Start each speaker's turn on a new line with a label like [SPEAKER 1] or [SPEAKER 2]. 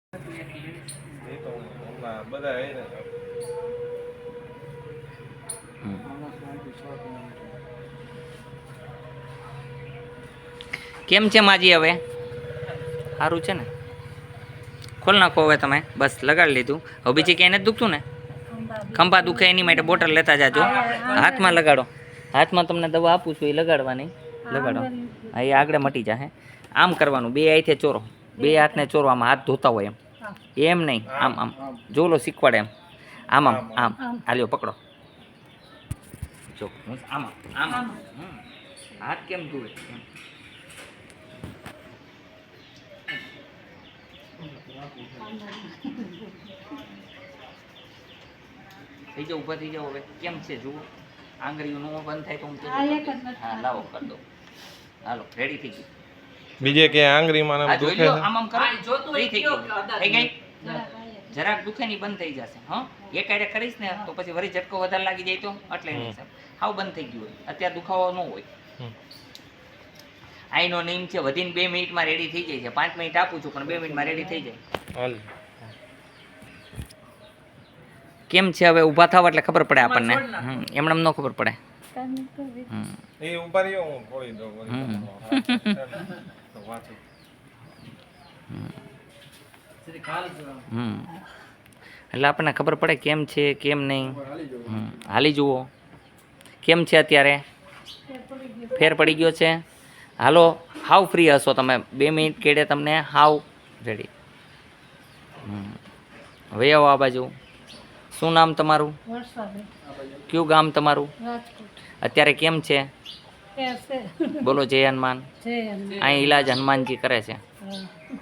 [SPEAKER 1] કેમ છે માજી? હવે સારું છે ને? ખોલ નાખો હવે તમે. બસ લગાડી લીધું. હવે બીજી ક્યાંય નથી દુખતું ને? ખંભા દુખે એની માટે બોટલ લેતા જાજો. હાથમાં લગાડો. હાથમાં તમને દવા આપું છું એ લગાડવાની. લગાડો. હા, એ આગળ મટી જાય. આમ કરવાનું, બે હાથે ચોરો. બે હાથને ચોરો. આમાં હાથ ધોતા હોય એમ નહીં. આમ આમ જોલો શીખવાડે એમ. આમ આમ આમ હાલ્યો પકડો. જો આમ આમ આમ હાથ કેમ ધોવે? થઈ જાવ, ઊભા થઈ જાવ. હવે કેમ છે જુઓ. આંગળીઓ નો બંધ થાય તો હું હા લાવો કરી દો. હાલો રેડી થઈ ગયું.
[SPEAKER 2] બીજે કે આંગળીમાં આમ દુખે છે?
[SPEAKER 1] આમ આમ કરો. થઈ ગઈ. જરાક દુખે ની બંધ થઈ જશે. હા, એક આરે કરીશ ને તો પછી વળી ઝટકો વધારે લાગી જાય તો એટલે નહીં સાહેબ હાવ બંધ થઈ ગયું હોય. અત્યારે દુખાવો ન હોય. આઈનો નિયમ છે વધીને 2 મિનિટમાં રેડી થઈ જાય છે. 5 મિનિટ આપું છું પણ 2 મિનિટમાં રેડી થઈ જાય. કેમ છે હવે? ઊભા થાવ એટલે ખબર પડે આપણને. એમને ન ખબર પડે.
[SPEAKER 2] એ ઊભા રહ્યો, હું થોડી દો
[SPEAKER 1] એટલે આપણને ખબર પડે કેમ છે કેમ નહીં. હાલી જુઓ કેમ છે અત્યારે. ફેર પડી ગયો છે. હાલો હાવ ફ્રી હશો તમે. 2 મિનિટ કેડે તમને હાવ રેડી. હવે આવો આ બાજુ. શું નામ તમારું? કયું ગામ તમારું? અત્યારે કેમ છે? બોલો જય હનુમાન. અહીં ઈલાજ હનુમાનજી કરે છે.